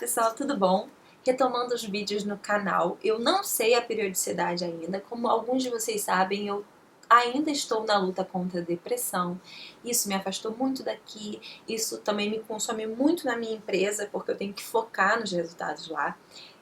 pessoal, tudo bom? Retomando os vídeos no canal, eu não sei a periodicidade ainda, como alguns de vocês sabem, eu ainda estou na luta contra a depressão. Isso me afastou muito daqui, isso também me consome muito na minha empresa, porque eu tenho que focar nos resultados lá.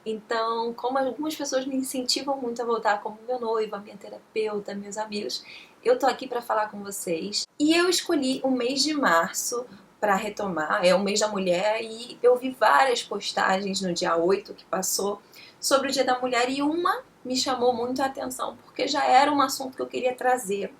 Então, como algumas pessoas me incentivam muito a voltar, como meu noivo, a minha terapeuta, meus amigos, eu tô aqui para falar com vocês. E eu escolhi o mês de março para retomar, é o mês da mulher, e eu vi várias postagens no dia 8 que passou sobre o Dia da Mulher, e uma me chamou muito a atenção, porque já era um assunto que eu queria trazer.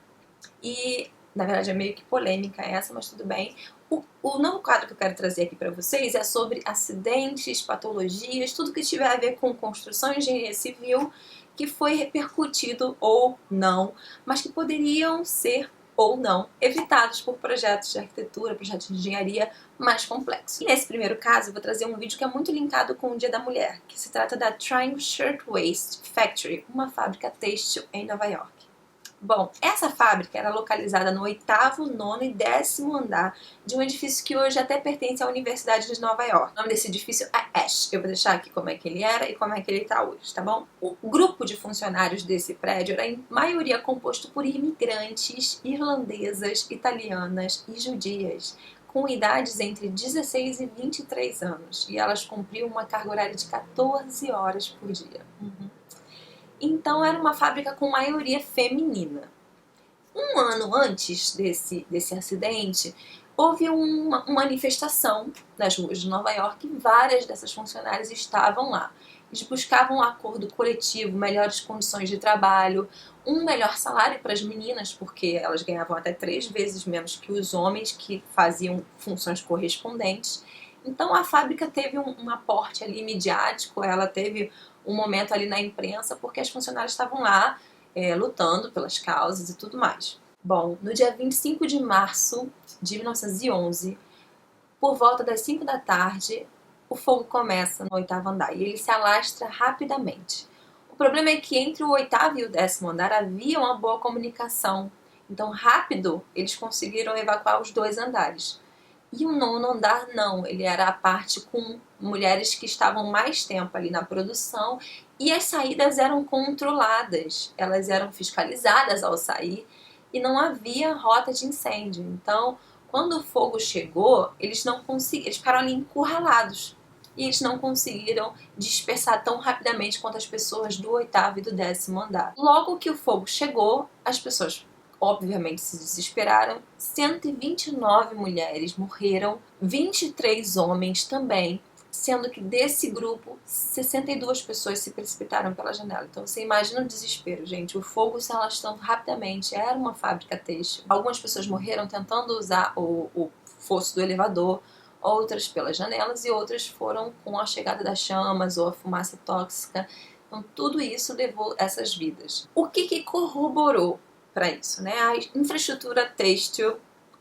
E, na verdade, é meio que polêmica essa, mas tudo bem. O novo quadro que eu quero trazer aqui para vocês é sobre acidentes, patologias, tudo que tiver a ver com construção e engenharia civil, que foi repercutido ou não, mas que poderiam ser ou não evitados por projetos de arquitetura, projetos de engenharia mais complexos. E nesse primeiro caso, eu vou trazer um vídeo que é muito linkado com o Dia da Mulher, que se trata da Triangle Shirtwaist Factory, uma fábrica têxtil em Nova York. Bom, essa fábrica era localizada no 8º, 9º e 10º andar de um edifício que hoje até pertence à Universidade de Nova York. O nome desse edifício é Ash. Eu vou deixar aqui como é que ele era e como é que ele está hoje, tá bom? O grupo de funcionários desse prédio era em maioria composto por imigrantes irlandesas, italianas e judias, com idades entre 16 e 23 anos. E elas cumpriam uma carga horária de 14 horas por dia. Então era uma fábrica com maioria feminina. Um ano antes desse acidente, houve uma manifestação nas ruas de Nova York e várias dessas funcionárias estavam lá. Eles buscavam um acordo coletivo, melhores condições de trabalho, um melhor salário para as meninas, porque elas ganhavam até 3 vezes menos que os homens que faziam funções correspondentes. Então a fábrica teve um aporte ali midiático, ela teve um momento ali na imprensa, porque as funcionárias estavam lá lutando pelas causas e tudo mais. Bom, no dia 25 de março de 1911, por volta das 5 da tarde, o fogo começa no 8º andar e ele se alastra rapidamente. O problema é que entre o 8º e o 10º andar havia uma boa comunicação, então rápido eles conseguiram evacuar os 2 andares. E o 9º andar não, ele era a parte com mulheres que estavam mais tempo ali na produção e as saídas eram controladas, elas eram fiscalizadas ao sair e não havia rota de incêndio. Então, quando o fogo chegou, eles ficaram ali encurralados e eles não conseguiram dispersar tão rapidamente quanto as pessoas do 8º e do 10º andar. Logo que o fogo chegou, as pessoas obviamente se desesperaram, 129 mulheres morreram, 23 homens também, sendo que desse grupo, 62 pessoas se precipitaram pela janela. Então você imagina o desespero, gente, o fogo se alastrando rapidamente, era uma fábrica têxtil. Algumas pessoas morreram tentando usar o fosso do elevador, outras pelas janelas e outras foram com a chegada das chamas ou a fumaça tóxica. Então tudo isso levou essas vidas. O que corroborou para isso, né? A infraestrutura têxtil,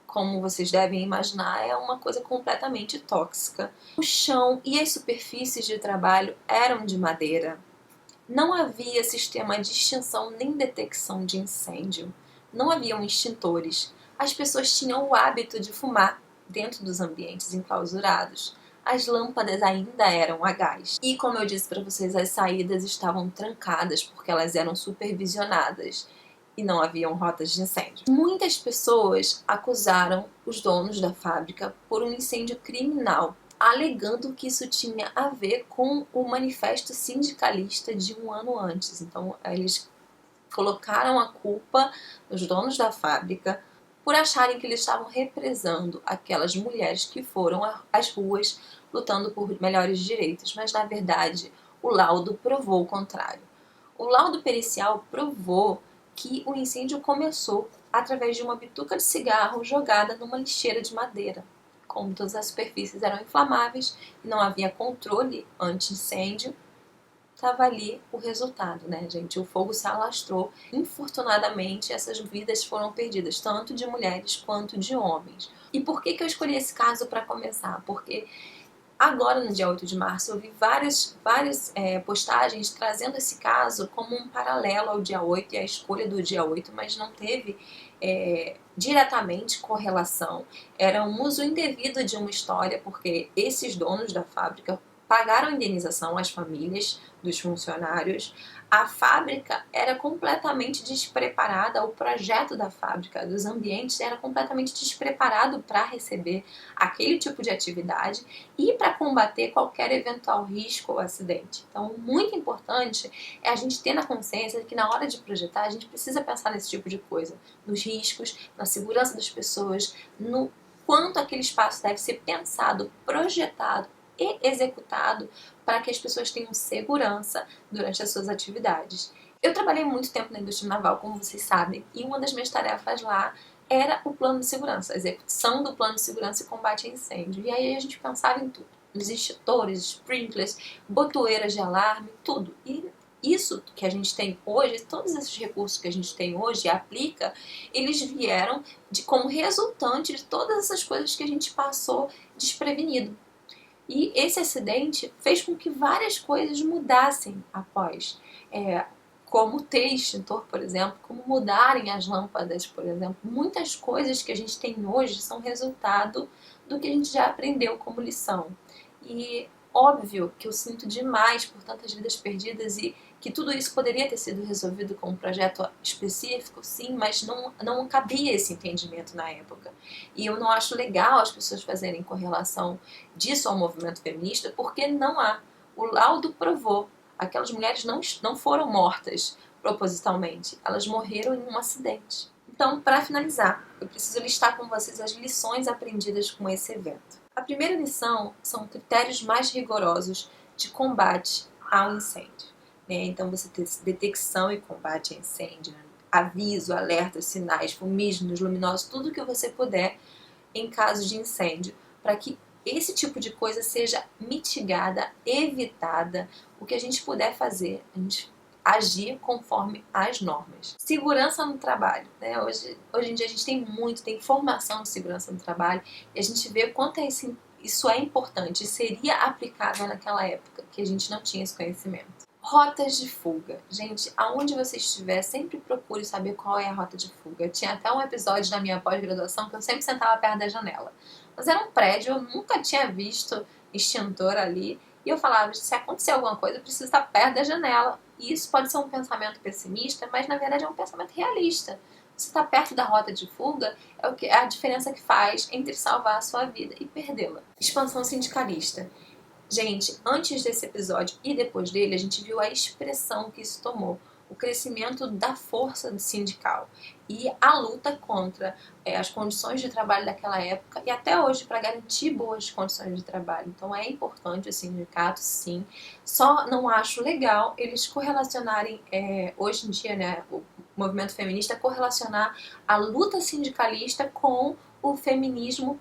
como vocês devem imaginar, é uma coisa completamente tóxica. O chão e as superfícies de trabalho eram de madeira. Não havia sistema de extinção nem detecção de incêndio. Não haviam extintores. As pessoas tinham o hábito de fumar dentro dos ambientes enclausurados. As lâmpadas ainda eram a gás. E, como eu disse para vocês, as saídas estavam trancadas porque elas eram supervisionadas e não haviam rotas de incêndio. Muitas pessoas acusaram os donos da fábrica por um incêndio criminal, alegando que isso tinha a ver com o manifesto sindicalista de um ano antes. Então, eles colocaram a culpa nos donos da fábrica por acharem que eles estavam represando aquelas mulheres que foram às ruas lutando por melhores direitos, mas na verdade o laudo provou o contrário. O laudo pericial provou que o incêndio começou através de uma bituca de cigarro jogada numa lixeira de madeira. Como todas as superfícies eram inflamáveis e não havia controle anti-incêndio, estava ali o resultado, né, gente? O fogo se alastrou. Infortunadamente, essas vidas foram perdidas, tanto de mulheres quanto de homens. E por que eu escolhi esse caso para começar? Porque agora, no dia 8 de março, eu vi várias postagens trazendo esse caso como um paralelo ao dia 8 e à escolha do dia 8, mas não teve diretamente correlação. Era um uso indevido de uma história, porque esses donos da fábrica pagaram indenização às famílias dos funcionários. A fábrica era completamente despreparada, o projeto da fábrica, dos ambientes, era completamente despreparado para receber aquele tipo de atividade e para combater qualquer eventual risco ou acidente. Então, muito importante é a gente ter na consciência de que na hora de projetar a gente precisa pensar nesse tipo de coisa, nos riscos, na segurança das pessoas, no quanto aquele espaço deve ser pensado, projetado e executado para que as pessoas tenham segurança durante as suas atividades. Eu trabalhei muito tempo na indústria naval, como vocês sabem, e uma das minhas tarefas lá era o plano de segurança, a execução do plano de segurança e combate a incêndio. E aí a gente pensava em tudo, nos extintores, sprinklers, botoeiras de alarme, tudo. E isso que a gente tem hoje, todos esses recursos que a gente tem hoje e aplica, eles vieram como resultante de todas essas coisas que a gente passou desprevenido. E esse acidente fez com que várias coisas mudassem após. Como ter extintor, por exemplo, como mudarem as lâmpadas, por exemplo. Muitas coisas que a gente tem hoje são resultado do que a gente já aprendeu como lição. E óbvio que eu sinto demais por tantas vidas perdidas e que tudo isso poderia ter sido resolvido com um projeto específico, sim, mas não cabia esse entendimento na época. E eu não acho legal as pessoas fazerem correlação disso ao movimento feminista, porque não há. O laudo provou. Aquelas mulheres não foram mortas propositalmente, elas morreram em um acidente. Então, para finalizar, eu preciso listar com vocês as lições aprendidas com esse evento. A primeira lição são critérios mais rigorosos de combate ao incêndio. Então, você ter detecção e combate a incêndio, aviso, alertas, sinais, fumígenos, luminosos, tudo que você puder em caso de incêndio, para que esse tipo de coisa seja mitigada, evitada, o que a gente puder fazer, a gente agir conforme as normas. Segurança no trabalho, né? Hoje em dia a gente tem formação de segurança no trabalho e a gente vê o quanto isso é importante e seria aplicável naquela época, que a gente não tinha esse conhecimento. Rotas de fuga. Gente, aonde você estiver, sempre procure saber qual é a rota de fuga. Tinha até um episódio da minha pós-graduação que eu sempre sentava perto da janela. Mas era um prédio, eu nunca tinha visto extintor ali. E eu falava, se acontecer alguma coisa, eu preciso estar perto da janela. E isso pode ser um pensamento pessimista, mas na verdade é um pensamento realista. Você estar perto da rota de fuga é a diferença que faz entre salvar a sua vida e perdê-la. Expansão sindicalista. Gente, antes desse episódio e depois dele, a gente viu a expressão que isso tomou, o crescimento da força sindical e a luta contra as condições de trabalho daquela época e até hoje para garantir boas condições de trabalho. Então é importante o sindicato, sim. Só não acho legal eles correlacionarem, hoje em dia, né, o movimento feminista correlacionar a luta sindicalista com o feminismo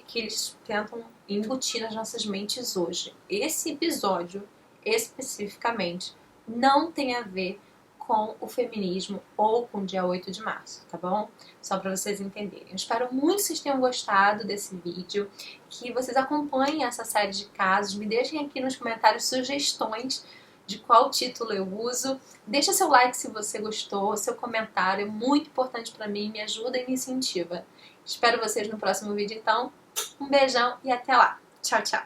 que eles tentam embutir nas nossas mentes hoje. Esse episódio, especificamente, não tem a ver com o feminismo ou com o dia 8 de março, tá bom? Só para vocês entenderem. Eu espero muito que vocês tenham gostado desse vídeo, que vocês acompanhem essa série de casos, me deixem aqui nos comentários sugestões de qual título eu uso. Deixa seu like se você gostou, seu comentário é muito importante para mim, me ajuda e me incentiva. Espero vocês no próximo vídeo, então. Um beijão e até lá. Tchau, tchau.